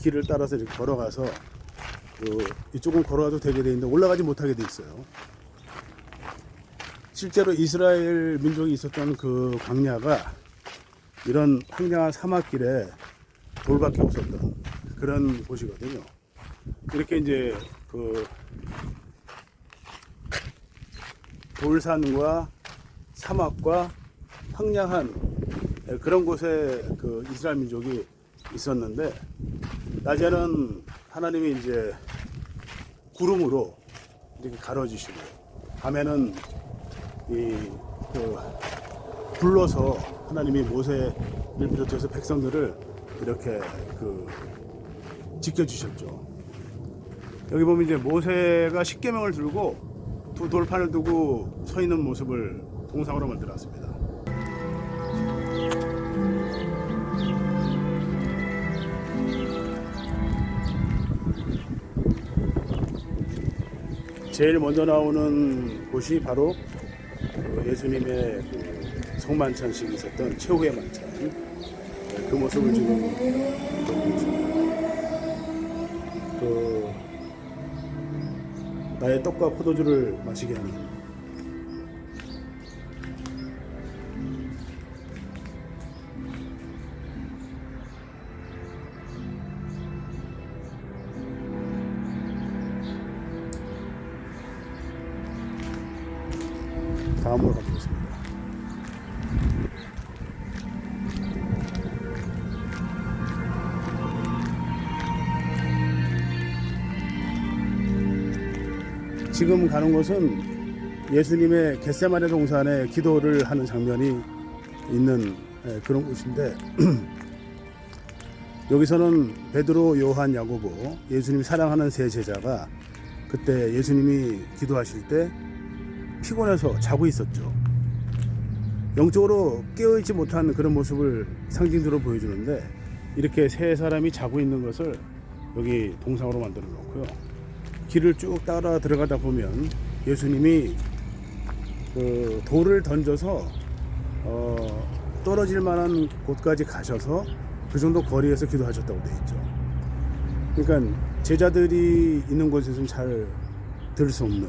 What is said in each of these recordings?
길을 따라서 이렇게 걸어가서 이쪽은 걸어가도 되게 돼 있는데 올라가지 못하게 돼 있어요. 실제로 이스라엘 민족이 있었던 그 광야가 이런 황량한 사막길에 돌밖에 없었던 그런 곳이거든요. 이렇게 이제 그 돌산과 사막과 황량한 그런 곳에 그 이스라엘 민족이 있었는데, 낮에는 하나님이 이제 구름으로 이렇게 가려주시고, 밤에는 불러서 하나님이 모세를 비롯해서 백성들을 이렇게 지켜주셨죠. 여기 보면 이제 모세가 십계명을 들고 두 돌판을 두고 서 있는 모습을 동상으로 만들었습니다. 제일 먼저 나오는 곳이 바로 예수님의 성만찬식이 있었던 최후의 만찬, 그 모습을 지금 보고 있습니다. 나의 떡과 포도주를 마시게 하는 다음으로 가보겠습니다. 지금 가는 곳은 예수님의 겟세마네 동산에 기도를 하는 장면이 있는 그런 곳인데, 여기서는 베드로, 요한, 야고보, 예수님이 사랑하는 세 제자가 그때 예수님이 기도하실 때 피곤해서 자고 있었죠. 영적으로 깨어있지 못한 그런 모습을 상징적으로 보여주는데, 이렇게 세 사람이 자고 있는 것을 여기 동상으로 만들어 놓고요. 길을 쭉 따라 들어가다 보면 예수님이 돌을 던져서 떨어질 만한 곳까지 가셔서 그 정도 거리에서 기도하셨다고 되어 있죠. 그러니까 제자들이 있는 곳에서는 잘 들을 수 없는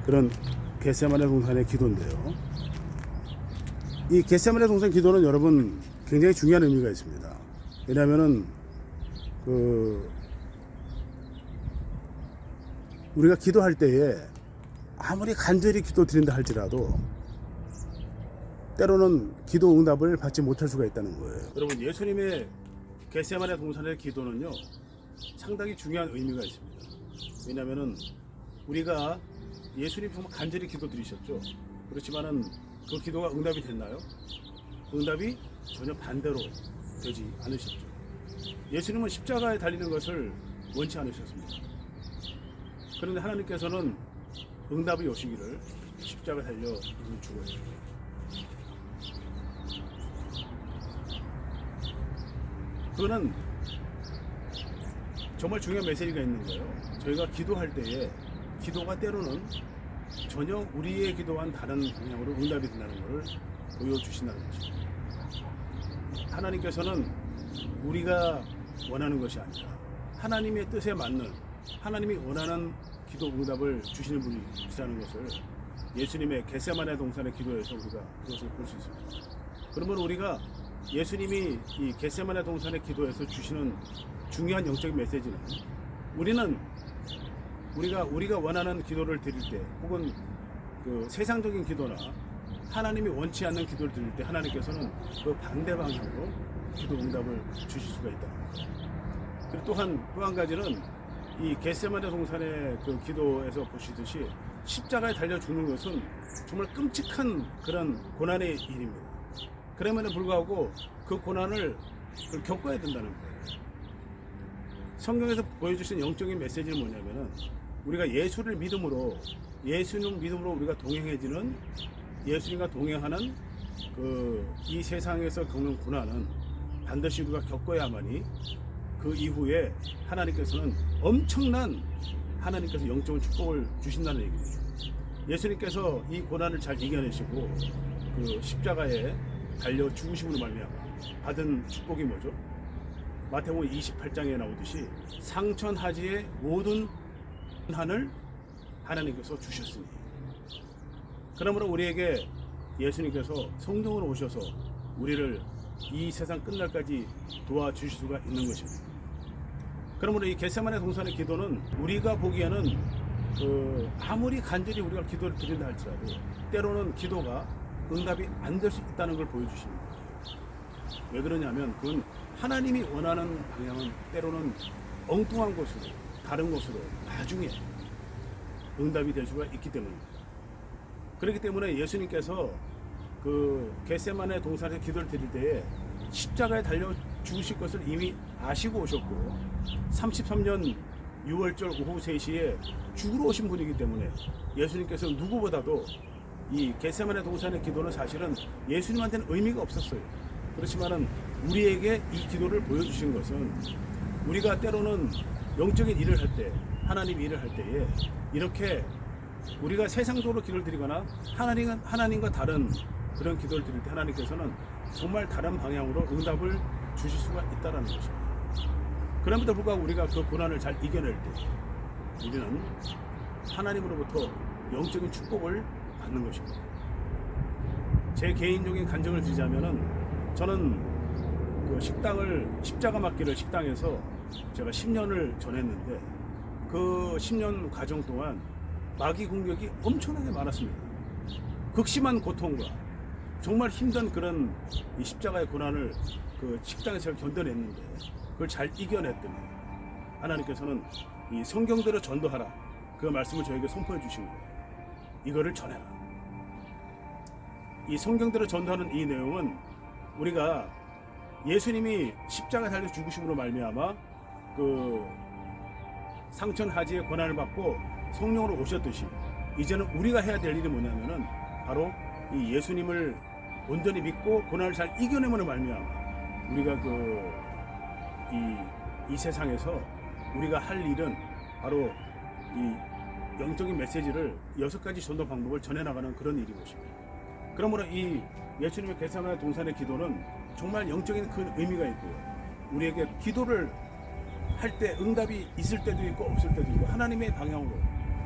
그런 겟세마네 동산의 기도인데요. 이 겟세마네 동산 기도는 여러분 굉장히 중요한 의미가 있습니다. 왜냐하면은 우리가 기도할 때에 아무리 간절히 기도 드린다 할지라도 때로는 기도 응답을 받지 못할 수가 있다는 거예요. 여러분, 예수님의 겟세마네 동산의 기도는요 상당히 중요한 의미가 있습니다. 왜냐하면은 우리가 예수님 정말 간절히 기도 드리셨죠. 그렇지만은 그 기도가 응답이 됐나요? 응답이 전혀 반대로 되지 않으셨죠. 예수님은 십자가에 달리는 것을 원치 않으셨습니다. 그런데 하나님께서는 응답이 오시기를 십자가에 달려 죽어요. 그거는 정말 중요한 메시지가 있는 거예요. 저희가 기도할 때에 기도가 때로는 전혀 우리의 기도와는 다른 방향으로 응답이 된다는 것을 보여주신다는 것입니다. 하나님께서는 우리가 원하는 것이 아니라 하나님의 뜻에 맞는, 하나님이 원하는 기도 응답을 주시는 분이시라는 것을 예수님의 겟세마네 동산의 기도에서 우리가 그것을 볼 수 있습니다. 그러면 우리가 예수님이 이 겟세마네 동산의 기도에서 주시는 중요한 영적인 메시지는, 우리는 우리가 원하는 기도를 드릴 때, 혹은 세상적인 기도나 하나님이 원치 않는 기도를 드릴 때 하나님께서는 그 반대 방향으로 기도 응답을 주실 수가 있다는 거예요. 그리고 또 한 가지는 이 겟세마네 동산의 그 기도에서 보시듯이 십자가에 달려 죽는 것은 정말 끔찍한 그런 고난의 일입니다. 그럼에도 불구하고 그 고난을 겪어야 된다는 거예요. 성경에서 보여주신 영적인 메시지는 뭐냐면은, 우리가 예수님 믿음으로 우리가 동행해지는, 예수님과 동행하는 이 세상에서 겪는 고난은 반드시 우리가 겪어야만이 그 이후에 하나님께서는 엄청난 영적인 축복을 주신다는 얘기죠. 예수님께서 이 고난을 잘 이겨내시고 그 십자가에 달려 죽으심으로 말미암아 받은 축복이 뭐죠? 마태복음 28장에 나오듯이 상천하지의 모든 한을 하나님께서 주셨으니, 그러므로 우리에게 예수님께서 성령으로 오셔서 우리를 이 세상 끝날까지 도와주실 수가 있는 것입니다. 그러므로 이 겟세마네 동산의 기도는 우리가 보기에는 아무리 간절히 우리가 기도를 드린다 할지라도 때로는 기도가 응답이 안 될 수 있다는 걸 보여주시는 거예요. 왜 그러냐면 그건 하나님이 원하는 방향은 때로는 엉뚱한 곳으로, 다른 곳으로 나중에 응답이 될 수가 있기 때문입니다. 그렇기 때문에 예수님께서 그 겟세마네 동산에서 기도를 드릴 때에 십자가에 달려 죽으실 것을 이미 아시고 오셨고 33년 6월절 오후 3시에 죽으러 오신 분이기 때문에 예수님께서 누구보다도 이 겟세마네 동산의 기도는 사실은 예수님한테는 의미가 없었어요. 그렇지만은 우리에게 이 기도를 보여주신 것은 우리가 때로는 영적인 일을 할 때, 하나님 일을 할 때에 이렇게 우리가 세상적으로 기도를 드리거나 하나님과 다른 그런 기도를 드릴 때 하나님께서는 정말 다른 방향으로 응답을 주실 수가 있다는 것입니다. 그럼에도 불구하고 우리가 그 고난을 잘 이겨낼 때 우리는 하나님으로부터 영적인 축복을 받는 것입니다. 제 개인적인 간증을 드리자면은 저는 그 식당을 십자가 맞기를 식당에서 제가 10년을 전했는데 그 10년 과정 동안 마귀 공격이 엄청나게 많았습니다. 극심한 고통과 정말 힘든 그런 이 십자가의 고난을 그 식당에서 견뎌냈는데 그걸 잘 이겨냈더니 하나님께서는 이 성경대로 전도하라, 그 말씀을 저에게 선포해 주신 거예요. 이거를 전해라. 이 성경대로 전도하는 이 내용은 우리가 예수님이 십자가에 달려 죽으심으로 말미암아 그 상천하지의 고난을 받고 성령으로 오셨듯이 이제는 우리가 해야 될 일이 뭐냐면은 바로 이 예수님을 온전히 믿고 고난을 잘 이겨내므로 말미암아 우리가 이 세상에서 우리가 할 일은 바로 이 영적인 메시지를 6가지 전도 방법을 전해나가는 그런 일인 것입니다. 그러므로 이 예수님의 겟세마네 동산의 기도는 정말 영적인 큰 의미가 있고요. 우리에게 기도를 할 때 응답이 있을 때도 있고 없을 때도 있고 하나님의 방향으로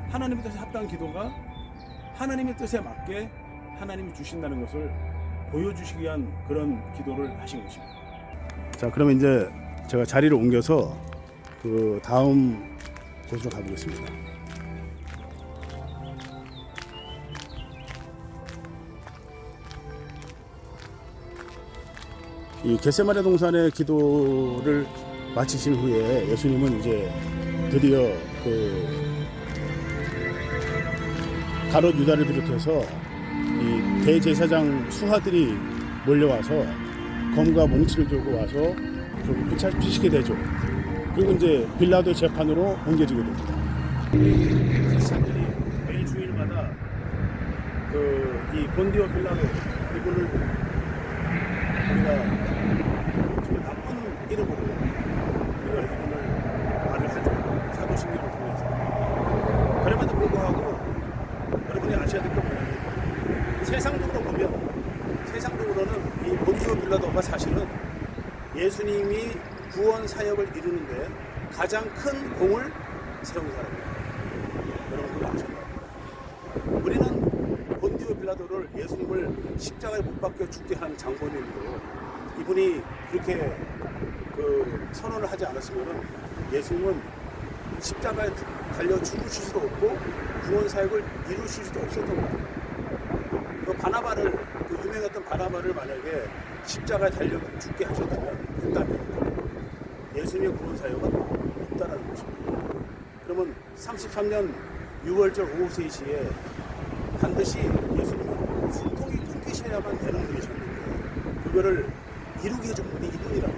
하나님의 뜻에 합당한 기도가 하나님의 뜻에 맞게 하나님이 주신다는 것을 보여주시기 위한 그런 기도를 하신 것입니다. 자, 그러면 이제 제가 자리를 옮겨서 그 다음 곳으로 가보겠습니다. 이 겟세마네 동산의 기도를 마치신 후에 예수님은 이제 드디어 그 가롯 유다를 비롯해서 이 대제사장 수하들이 몰려와서 검과 몽치를 들고 와서 좀 붙잡히시게 되죠. 그리고 이제 빌라도 재판으로 옮겨지게 됩니다. 크리스찬들이 매일 주일마다 이 본디오 빌라도 이분을 우리가 정말 나쁜 이름으로 우리가 이분을 말을 하죠. 사도신경을 통해서. 그럼에도 불구하고 여러분이 아셔야 될 건 뭐냐면 세상적으로는 이 본디오 빌라도가 사실은 예수님이 구원 사역을 이루는데 가장 큰 공을 세운 사람입니다. 여러분 그거 아셨나요? 우리는 본디오 빌라도를 예수님을 십자가에 못 박혀 죽게 한 장본인으로 이분이 그렇게 그 선언을 하지 않았으면 예수님은 십자가에 달려 죽으실 수도 없고 구원 사역을 이루실 수도 없었던 거예요. 그 바나바를, 그 유명했던 바나바를 만약에 십자가에 달려 죽게 했다면 예수님의 구원 사역은 없다라는 것입니다. 그러면 33년 6월절 오후 3시에 반드시 예수님은 숨통이 끊기셔야만 되는 분이셨는데 그거를 이루게 해준 분이 이분이라고.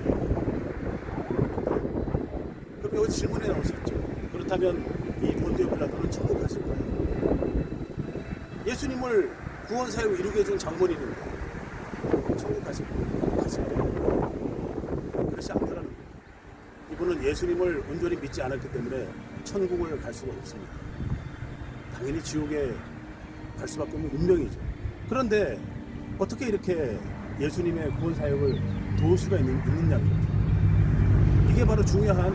그럼 여기 질문에 나올 수 있죠. 그렇다면 이 본디오 빌라도는 천국 갔을까요? 예수님을 구원 사역을 이루게 해준 장본인인데 천국 갔을까요? 그렇지 않더라는 거예요. 이분은 예수님을 온전히 믿지 않았기 때문에 천국을 갈 수가 없습니다. 당연히 지옥에 갈 수밖에 없는 운명이죠. 그런데 어떻게 이렇게 예수님의 구원 사역을 도울 수가 있느냐는 거죠. 이게 바로 중요한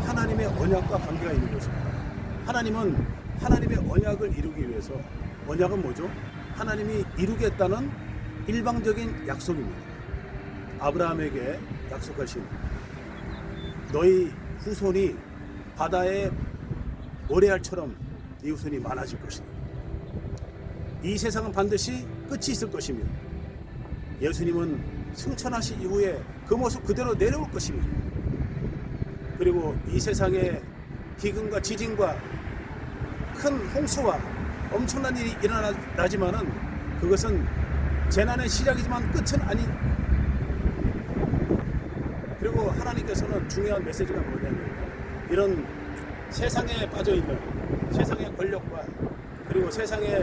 하나님의 언약과 관계가 있는 것입니다. 하나님은 하나님의 언약을 이루기 위해서, 언약은 뭐죠? 하나님이 이루겠다는 일방적인 약속입니다. 아브라함에게 약속하신 너희 후손이 바다의 모래알처럼 네 후손이 많아질 것이다. 이 세상은 반드시 끝이 있을 것이며 예수님은 승천하신 이후에 그 모습 그대로 내려올 것입니다. 그리고 이 세상에 기근과 지진과 큰 홍수와 엄청난 일이 일어나지만은 그것은 재난의 시작이지만 끝은 아닌. 그리고 하나님께서는 중요한 메시지가 뭐냐면 이런 세상에 빠져있는 세상의 권력과 그리고 세상에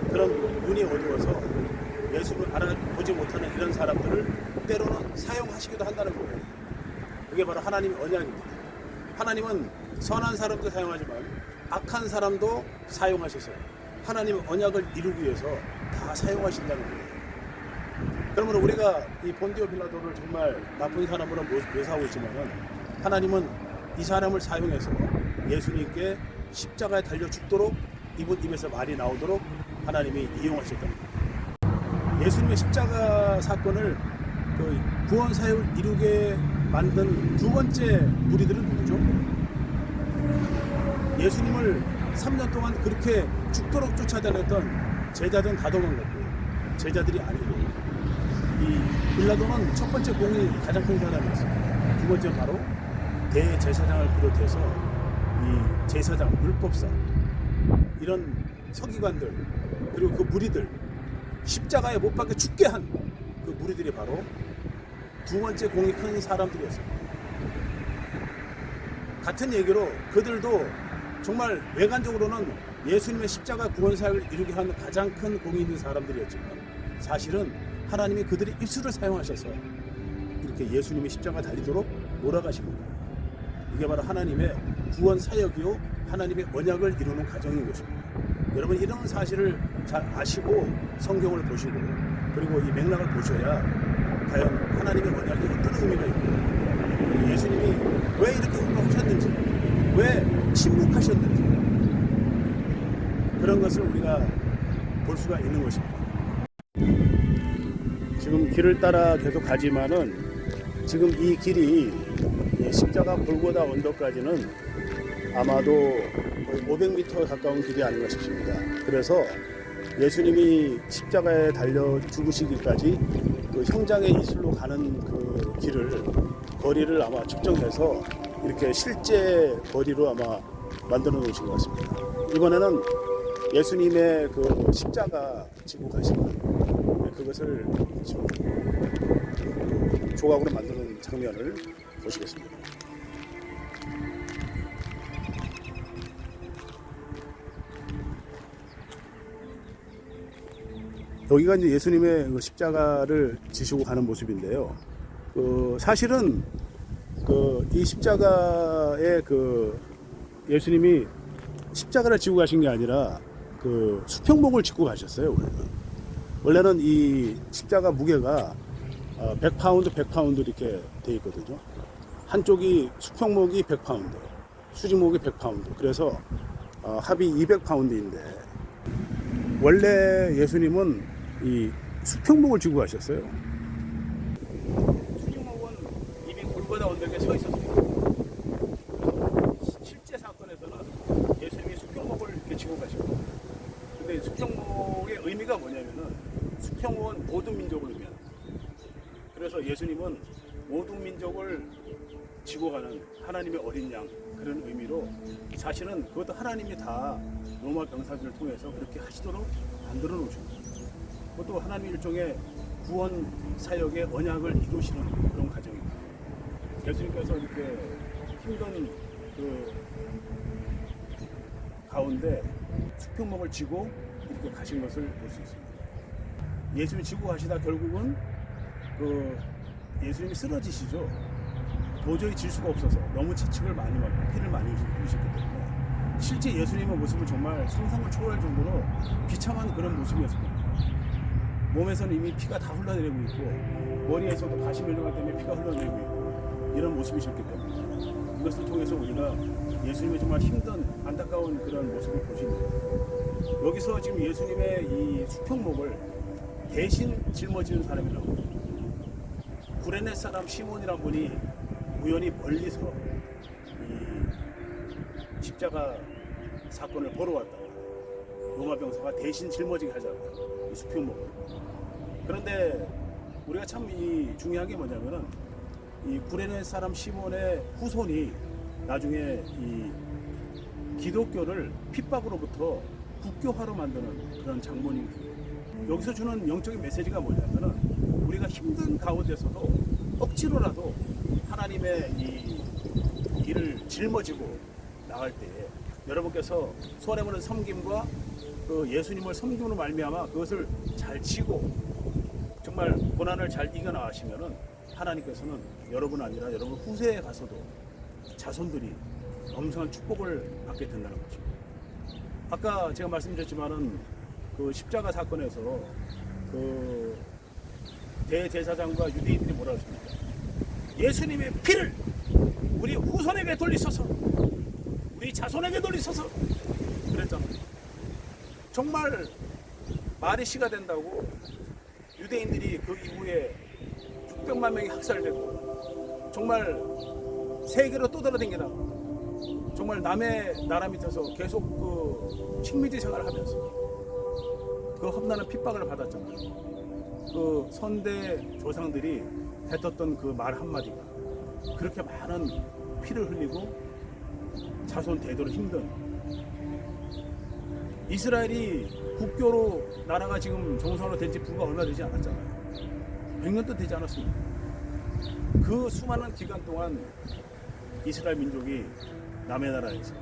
그런 눈이 어두워서 예수를 알아보지 못하는 이런 사람들을 때로는 사용하시기도 한다는 거예요. 그게 바로 하나님의 언약입니다. 하나님은 선한 사람도 사용하지만 악한 사람도 사용하셔서 하나님의 언약을 이루기 위해서 다 사용하신다는 거예요. 그러므로 우리가 이 본디오 빌라도를 정말 나쁜 사람으로 묘사하고 있지만 하나님은 이 사람을 사용해서 예수님께 십자가에 달려 죽도록 이분 입에서 말이 나오도록 하나님이 이용하셨다는 거예요. 예수님의 십자가 사건을 그 구원 사역을 이루게 만든 두 번째 무리들은 누구죠? 예수님을 3년 동안 그렇게 죽도록 쫓아다녔던 제자들은 다 도망갔고요. 제자들이 아니고 이 빌라도는 첫 번째 공이 가장 큰 사람이었어요. 두 번째 바로 대제사장을 비롯해서 이 제사장, 율법사 이런 서기관들 그리고 그 무리들 십자가에 못 박혀 죽게 한 그 무리들이 바로 두 번째 공이 큰 사람들이었어요. 같은 얘기로 그들도 정말 외관적으로는 예수님의 십자가 구원 사역을 이루게 한 가장 큰 공이 있는 사람들이었지만 사실은 하나님이 그들의 입술을 사용하셔서 이렇게 예수님의 십자가 달리도록 몰아가신 겁니다. 이게 바로 하나님의 구원 사역이요 하나님의 언약을 이루는 과정인 것입니다. 여러분 이런 사실을 잘 아시고 성경을 보시고 그리고 이 맥락을 보셔야 과연 하나님의 언약이 어떤 의미가 있고 예수님이 왜 이렇게 행동하셨는지 왜 침묵하셨는지 그런 것을 우리가 볼 수가 있는 것입니다. 지금 길을 따라 계속 가지만은 지금 이 길이 십자가 골고다 언덕까지는 아마도 거의 500m 가까운 길이 아닌가 싶습니다. 그래서 예수님이 십자가에 달려 죽으시기까지 그 형장의 이슬로 가는 그 길을 거리를 아마 측정해서 이렇게 실제 거리로 아마 만들어 놓으신 것 같습니다. 이번에는 예수님의 그 십자가 지고 가시는 그것을 지금 조각으로 만드는 장면을 보시겠습니다. 여기가 이제 예수님의 그 십자가를 지시고 가는 모습인데요. 사실은 이 십자가에 예수님이 십자가를 지고 가신 게 아니라 수평목을 짚고 가셨어요. 원래는 이 십자가 무게가 100파운드, 100파운드 이렇게 돼 있거든요. 한쪽이 수평목이 100파운드, 수직목이 100파운드. 그래서 합이 200파운드인데 원래 예수님은 이 수평목을 쥐고 가셨어요. 수직목은 이미 골고다 언덕에 서 있었습니다. 실제 사건에서는 예수님이 수평목을 이렇게 쥐고 가셨고, 근데 수평목의 의미가 뭐냐면은 수평목은 모든 민족을 의미합니다. 그래서 예수님은 모든 민족을 지고 가는 하나님의 어린 양 그런 의미로 사실은 그것도 하나님이 다 로마 병사들을 통해서 그렇게 하시도록 만들어 놓으신 거예요. 그것도 하나님의 일종의 구원 사역의 언약을 이루시는 그런 과정입니다. 예수님께서 이렇게 힘든 그 가운데 수평목을 쥐고 이렇게 가신 것을 볼 수 있습니다. 예수님이 지고 가시다 결국은 예수님이 쓰러지시죠. 도저히 질 수가 없어서 너무 지침을 많이 받고 피를 많이 흘리셨기 때문에 실제 예수님의 모습을 정말 상상을 초월할 정도로 비참한 그런 모습이었습니다. 몸에서는 이미 피가 다 흘러내리고 있고 머리에서도 가시 면류관 때문에 피가 흘러내리고 있고 이런 모습이셨기 때문에 이것을 통해서 우리가 예수님의 정말 힘든 안타까운 그런 모습을 보십니다. 여기서 지금 예수님의 이 수평목을 대신 짊어지는 사람이 나옵니다. 구레네 사람 시몬이란 분이 우연히 멀리서 이 십자가 사건을 보러 왔다가 로마 병사가 대신 짊어지게 하자고 이 수평목을. 그런데 우리가 참 이 중요한 게 뭐냐면은 이 구레네 사람 시몬의 후손이 나중에 이 기독교를 핍박으로부터 국교화로 만드는 그런 장본인이 돼요. 여기서 주는 영적인 메시지가 뭐냐면은 우리가 힘든 가운데서도 억지로라도 하나님의 이 일을 짊어지고 나갈 때에 여러분께서 손해보는 섬김과 그 예수님을 섬김으로 말미암아 그것을 잘 지고 정말 고난을 잘 이겨나가시면은 하나님께서는 여러분 아니라 여러분 후세에 가서도 자손들이 엄청난 축복을 받게 된다는 것입니다. 아까 제가 말씀드렸지만은 그 십자가 사건에서 그 대제사장과 유대인들이 뭐라 했습니까? 예수님의 피를 우리 후손에게 돌리소서, 우리 자손에게 돌리소서 그랬잖아요. 정말 말이 시가 된다고 유대인들이 그 이후에 600만 명이 학살되고 정말 세계로 떠돌아다니다 정말 남의 나라 밑에서 계속 그 식민지 생활을 하면서 그 험난한 핍박을 받았잖아요. 그 선대 조상들이 뱉었던 그 말 한마디가 그렇게 많은 피를 흘리고 자손 대대로 힘든 이스라엘이 국교로 나라가 지금 정상으로 된 지 불과 얼마 되지 않았잖아요. 100년도 되지 않았습니다. 그 수많은 기간 동안 이스라엘 민족이 남의 나라에서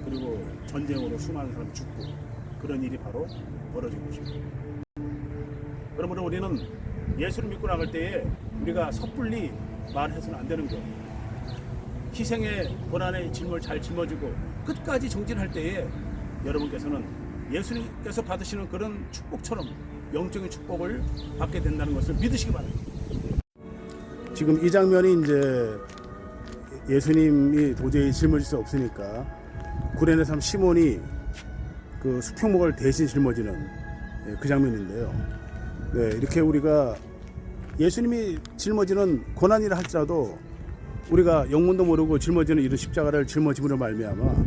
그리고 전쟁으로 수많은 사람이 죽고 그런 일이 바로 벌어진 것입니다. 그러므로 우리는 예수를 믿고 나갈 때에 우리가 섣불리 말해서는 안 되는 거예요. 희생의 고난의 짐을 잘 짊어지고 끝까지 정진할 때에 여러분께서는 예수님께서 받으시는 그런 축복처럼 영적인 축복을 받게 된다는 것을 믿으시기 바랍니다. 지금 이 장면이 이제 예수님이 도저히 짊어질 수 없으니까 구레네 사람 시몬이 그 수평목을 대신 짊어지는 그 장면인데요. 네, 이렇게 우리가 예수님이 짊어지는 고난이라 할지라도 우리가 영문도 모르고 짊어지는 이런 십자가를 짊어짐으로 말미암아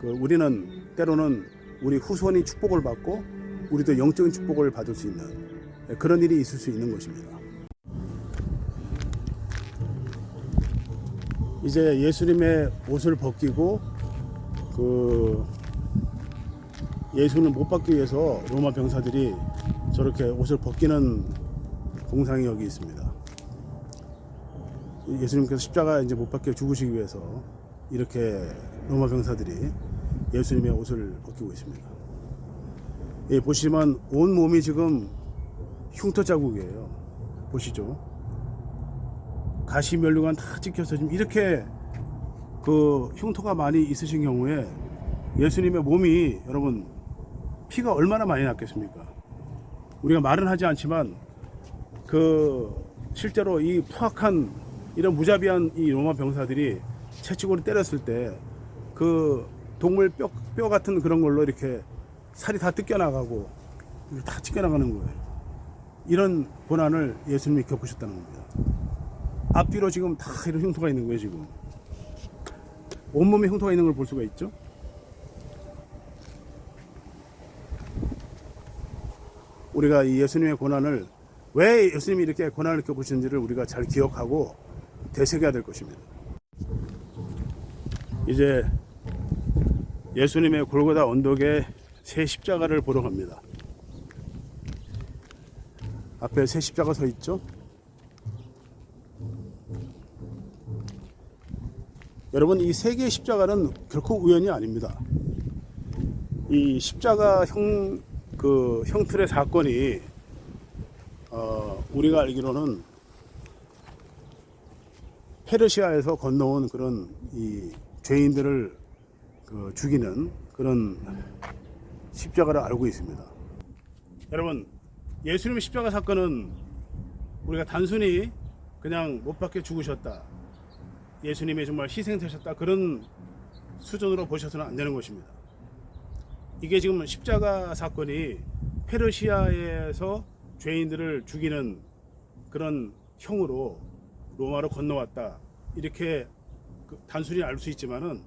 그 우리는 때로는 우리 후손이 축복을 받고 우리도 영적인 축복을 받을 수 있는 그런 일이 있을 수 있는 것입니다. 이제 예수님의 옷을 벗기고 그 예수는 못 받기 위해서 로마 병사들이 저렇게 옷을 벗기는 동상이 여기 있습니다. 예수님께서 십자가 이제 못 박혀 죽으시기 위해서 이렇게 로마 병사들이 예수님의 옷을 벗기고 있습니다. 예, 보시면 온 몸이 지금 흉터 자국이에요. 보시죠. 가시 면류관 다 찍혀서 지금 이렇게 그 흉터가 많이 있으신 경우에 예수님의 몸이 여러분 피가 얼마나 많이 났겠습니까? 우리가 말은 하지 않지만 그 실제로 이 포악한 이런 무자비한 이 로마 병사들이 채찍으로 때렸을 때 그 동물 뼈 같은 그런 걸로 이렇게 살이 다 뜯겨나가고 다 찢겨나가는 거예요. 이런 고난을 예수님이 겪으셨다는 겁니다. 앞뒤로 지금 다 이런 흉터가 있는 거예요. 지금 온몸에 흉터가 있는 걸 볼 수가 있죠. 우리가 이 예수님의 고난을 왜 예수님이 이렇게 고난을 겪으셨는지를 우리가 잘 기억하고 되새겨야 될 것입니다. 이제 예수님의 골고다 언덕에 새 십자가를 보러 갑니다. 앞에 새 십자가 서 있죠. 여러분, 이 세 개의 십자가는 결코 우연이 아닙니다. 이 십자가 형틀의 사건이 우리가 알기로는 페르시아에서 건너온 그런 이 죄인들을 죽이는 그런 십자가를 알고 있습니다. 여러분, 예수님의 십자가 사건은 우리가 단순히 그냥 못 박혀 죽으셨다 예수님이 정말 희생되셨다 그런 수준으로 보셔서는 안 되는 것입니다. 이게 지금 십자가 사건이 페르시아에서 죄인들을 죽이는 그런 형으로 로마로 건너왔다 이렇게 단순히 알 수 있지만은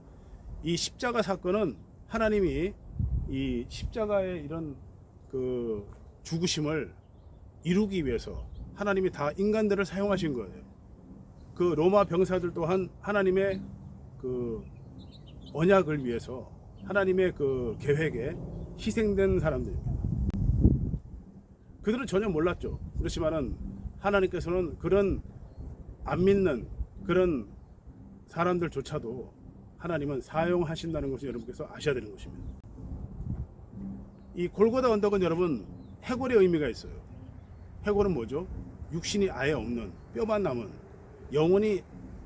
이 십자가 사건은 하나님이 이 십자가의 이런 그 죽으심을 이루기 위해서 하나님이 다 인간들을 사용하신 거예요. 그 로마 병사들 또한 하나님의 그 언약을 위해서 하나님의 그 계획에 희생된 사람들입니다. 그들은 전혀 몰랐죠. 그렇지만은 하나님께서는 그런 안 믿는 그런 사람들조차도 하나님은 사용하신다는 것을 여러분께서 아셔야 되는 것입니다. 이 골고다 언덕은 여러분 해골의 의미가 있어요. 해골은 뭐죠? 육신이 아예 없는 뼈만 남은 영원히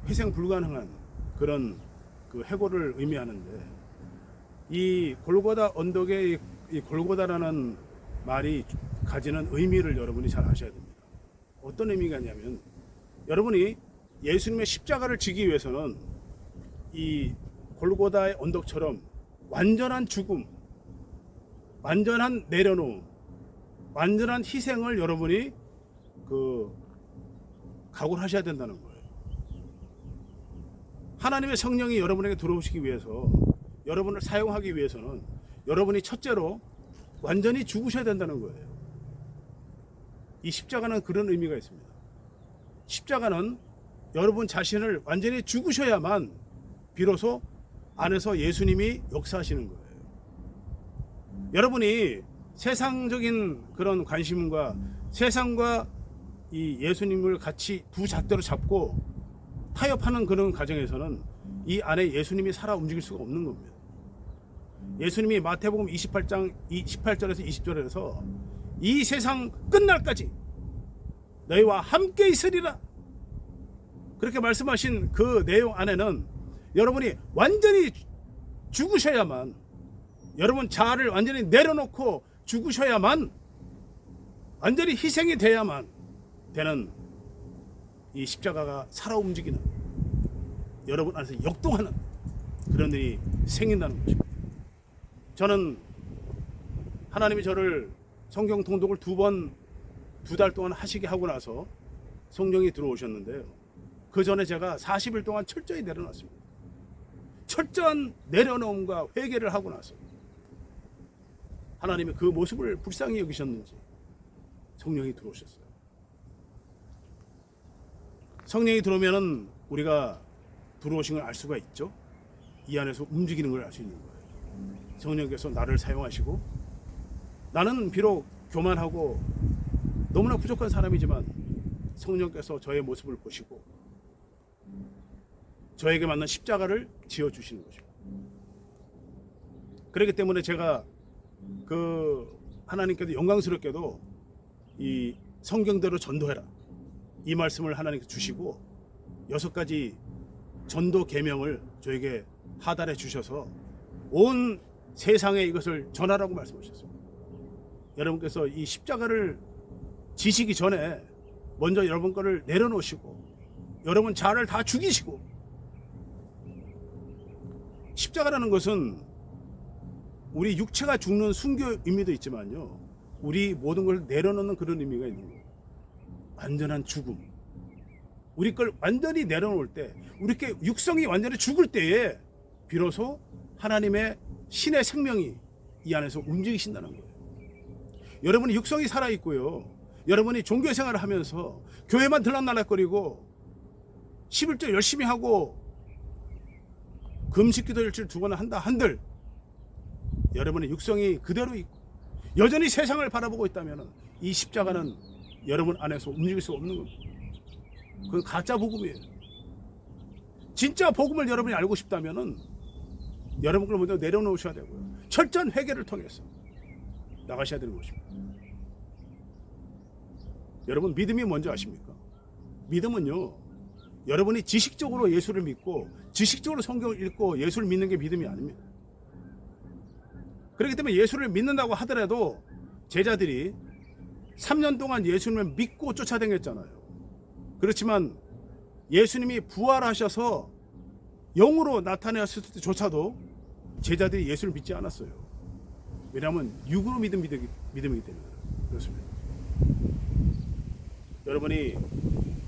회생 불가능한 그런 그 해골을 의미하는데 이 골고다 언덕의 이 골고다라는 말이 가지는 의미를 여러분이 잘 아셔야 됩니다. 어떤 의미가 있냐면 여러분이 예수님의 십자가를 지기 위해서는 이 골고다의 언덕처럼 완전한 죽음, 완전한 내려놓음, 완전한 희생을 여러분이 그 각오를 하셔야 된다는 거예요. 하나님의 성령이 여러분에게 들어오시기 위해서 여러분을 사용하기 위해서는 여러분이 첫째로 완전히 죽으셔야 된다는 거예요. 이 십자가는 그런 의미가 있습니다. 십자가는 여러분 자신을 완전히 죽으셔야만 비로소 안에서 예수님이 역사하시는 거예요. 여러분이 세상적인 그런 관심과 세상과 이 예수님을 같이 두 잣대로 잡고 타협하는 그런 과정에서는 이 안에 예수님이 살아 움직일 수가 없는 겁니다. 예수님이 마태복음 28장 18절에서 20절에서 이 세상 끝날까지 너희와 함께 있으리라 그렇게 말씀하신 그 내용 안에는 여러분이 완전히 죽으셔야만 여러분 자아를 완전히 내려놓고 죽으셔야만 완전히 희생이 돼야만 되는 이 십자가가 살아 움직이는 여러분 안에서 역동하는 그런 일이 생긴다는 것입니다. 저는 하나님이 저를 성경 통독을 두 달 동안 하시게 하고 나서 성령이 들어오셨는데요. 그 전에 제가 40일 동안 철저히 내려놨습니다. 철저한 내려놓음과 회개를 하고 나서 하나님이 그 모습을 불쌍히 여기셨는지 성령이 들어오셨어요. 성령이 들어오면은 우리가 들어오신 걸 알 수가 있죠. 이 안에서 움직이는 걸 알 수 있는 거예요. 성령께서 나를 사용하시고 나는 비록 교만하고 너무나 부족한 사람이지만 성령께서 저의 모습을 보시고 저에게 맞는 십자가를 지어주시는 것입니다. 그렇기 때문에 제가 그 하나님께도 영광스럽게도 이 성경대로 전도해라 이 말씀을 하나님께서 주시고 6가지 전도 계명을 저에게 하달해 주셔서 온 세상에 이것을 전하라고 말씀하셨습니다. 여러분께서 이 십자가를 지시기 전에 먼저 여러분 거를 내려놓으시고 여러분 자아를 다 죽이시고 십자가라는 것은 우리 육체가 죽는 순교 의미도 있지만요 우리 모든 걸 내려놓는 그런 의미가 있는 거예요. 완전한 죽음 우리 걸 완전히 내려놓을 때 우리 육성이 완전히 죽을 때에 비로소 하나님의 신의 생명이 이 안에서 움직이신다는 거예요. 여러분이 육성이 살아있고요 여러분이 종교생활을 하면서 교회만 들락날락거리고 11조 열심히 하고 금식기도 일주일 2번 한다 한들 여러분의 육성이 그대로 있고 여전히 세상을 바라보고 있다면 이 십자가는 여러분 안에서 움직일 수 없는 겁니다. 그건 가짜 복음이에요. 진짜 복음을 여러분이 알고 싶다면 여러분 걸 먼저 내려놓으셔야 되고요 철저한 회개를 통해서 나가셔야 되는 것입니다. 여러분 믿음이 뭔지 아십니까? 믿음은요 여러분이 지식적으로 예수를 믿고 지식적으로 성경을 읽고 예수를 믿는 게 믿음이 아닙니다. 그렇기 때문에 예수를 믿는다고 하더라도 제자들이 3년 동안 예수님을 믿고 쫓아다녔잖아요. 그렇지만 예수님이 부활하셔서 영으로 나타났을 때조차도 제자들이 예수를 믿지 않았어요. 왜냐하면 육으로 믿음이기 때문에 그렇습니다. 여러분이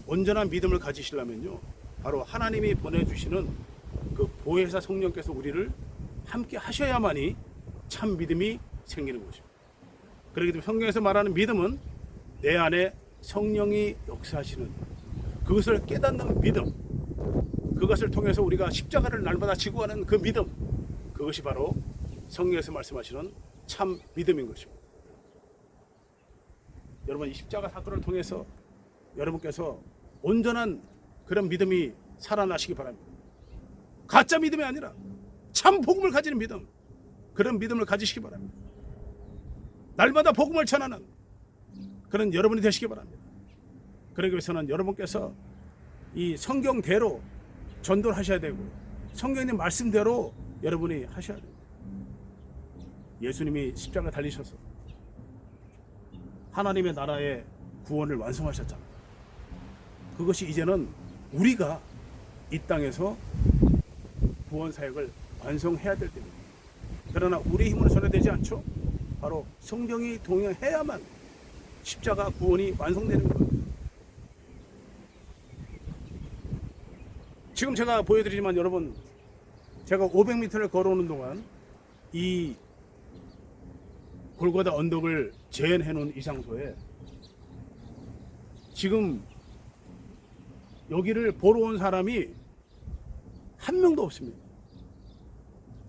온전한 믿음을 가지시려면요, 바로 하나님이 보내주시는 그 보혜사 성령께서 우리를 함께 하셔야만이 참 믿음이 생기는 것입니다. 그렇기 때문에 성경에서 말하는 믿음은 내 안에 성령이 역사하시는 그것을 깨닫는 믿음, 그것을 통해서 우리가 십자가를 날마다 지고 가는 그 믿음, 그것이 바로 성경에서 말씀하시는 참 믿음인 것입니다. 여러분, 이 십자가 사건을 통해서 여러분께서 온전한 그런 믿음이 살아나시기 바랍니다. 가짜 믿음이 아니라 참 복음을 가지는 믿음, 그런 믿음을 가지시기 바랍니다. 날마다 복음을 전하는 그런 여러분이 되시기 바랍니다. 그러기 위해서는 여러분께서 이 성경대로 전도를 하셔야 되고, 성경의 말씀대로 여러분이 하셔야 됩니다. 예수님이 십자가 달리셔서 하나님의 나라의 구원을 완성하셨잖아요. 그것이 이제는 우리가 이 땅에서 구원 사역을 완성해야 될 때입니다. 그러나 우리 힘으로 전해되지 않죠. 바로 성경이 동행해야만 십자가 구원이 완성되는 거예요. 지금 제가 보여드리지만 여러분, 제가 500m를 걸어오는 동안 이 골고다 언덕을 재현해 놓은 이 장소에 지금 여기를 보러 온 사람이 한 명도 없습니다.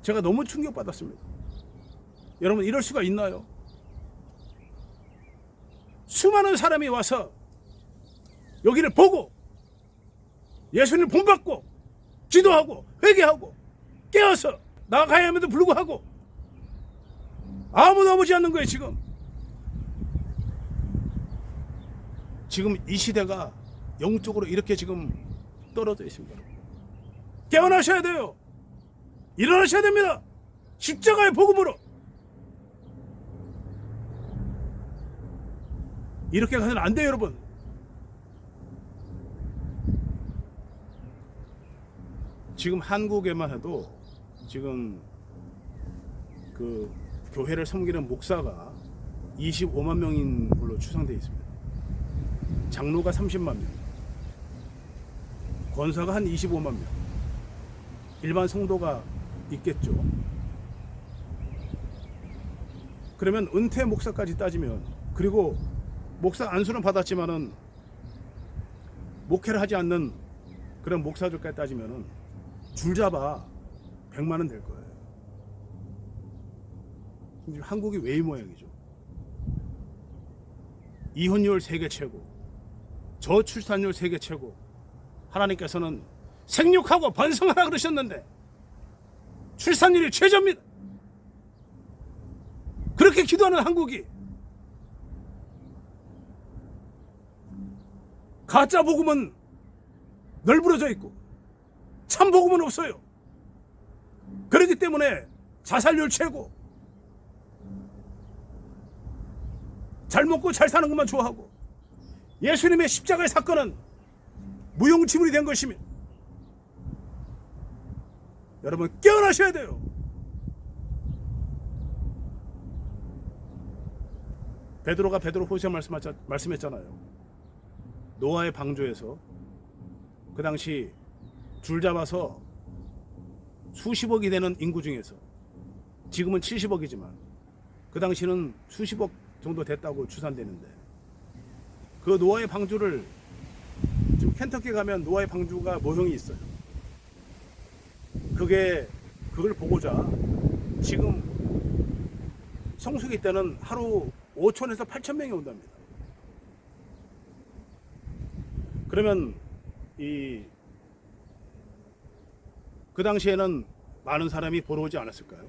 제가 너무 충격받았습니다. 여러분, 이럴 수가 있나요? 수많은 사람이 와서 여기를 보고 예수님을 본받고 기도하고 회개하고 깨어서 나가야 함에도 불구하고 아무도 오지 않는 거예요. 지금 이 시대가 영적으로 이렇게 지금 떨어져 있습니다. 깨어나셔야 돼요. 일어나셔야 됩니다. 십자가의 복음으로. 이렇게 가서는 안 돼요, 여러분. 지금 한국에만 해도 지금 그 교회를 섬기는 목사가 25만 명인 걸로 추산되어 있습니다. 장로가 30만 명, 권사가 한 25만 명, 일반 성도가 있겠죠. 그러면 은퇴 목사까지 따지면, 그리고 목사 안수는 받았지만은 목회를 하지 않는 그런 목사들까지 따지면은 줄잡아 100만 원 될 거예요. 한국이 왜 이 모양이죠? 이혼율 세계 최고, 저출산율 세계 최고. 하나님께서는 생육하고 번성하라 그러셨는데 출산율이 최저입니다. 그렇게 기도하는 한국이 가짜 복음은 널브러져 있고 참 복음은 없어요. 그렇기 때문에 자살률 최고, 잘 먹고 잘 사는 것만 좋아하고, 예수님의 십자가의 사건은 무용지물이 된 것이며, 여러분 깨어나셔야 돼요. 베드로가 베드로후서 말씀했잖아요. 노아의 방주에서 그 당시 줄 잡아서 수십억이 되는 인구 중에서, 지금은 70억이지만 그 당시는 수십억 정도 됐다고 추산되는데, 그 노아의 방주를 지금 켄터키 가면 노아의 방주가 모형이 있어요. 그걸 보고자 지금 성수기 때는 하루 5천에서 8천 명이 온답니다. 그러면 그 당시에는 많은 사람이 보러 오지 않았을까요?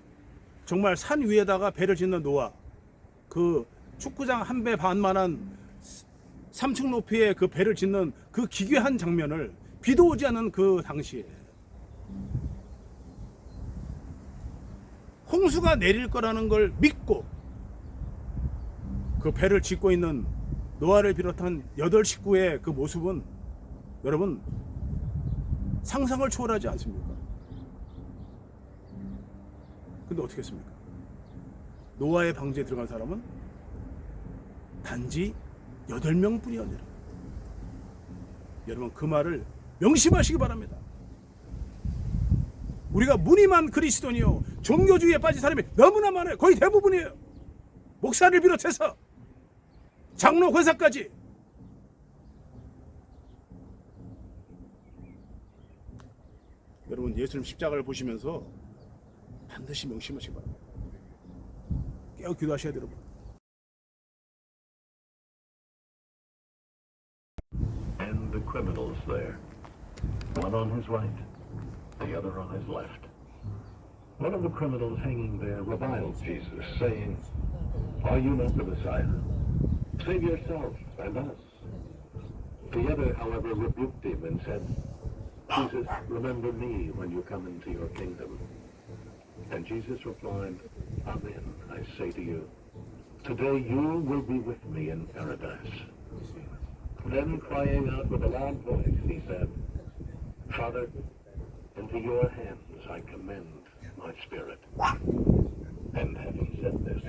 정말 산 위에다가 배를 짓는 노아, 그 축구장 한 배 반만한 3층 높이의 그 배를 짓는 그 기괴한 장면을 비도 오지 않은 그 당시에 홍수가 내릴 거라는 걸 믿고 그 배를 짓고 있는 노아를 비롯한 8식구의 그 모습은 여러분 상상을 초월하지 않습니까? 근데 어떻게 했습니까? 노아의 방주에 들어간 사람은 단지 8명뿐이었느라. 여러분 그 말을 명심하시기 바랍니다. 우리가 무늬만 그리스도니요 종교주의에 빠진 사람이 너무나 많아요. 거의 대부분이에요. 목사를 비롯해서 장로 권사까지. 여러분 예수님 십자가를 보시면서 반드시 명심하시기 바랍니다. 깨어 기도하셔야 돼요, 여러분. And the criminals there, one on his right, the other on his left. One of the criminals hanging there reviled Jesus, saying, "Are you not the Messiah? Save yourself and us." The other, however, rebuked him and said, "Jesus, remember me when you come into your kingdom." And Jesus replied, "Amen, I say to you, today you will be with me in paradise." Then crying out with a loud voice, he said, "Father, into your hands I commend my spirit." And having said this,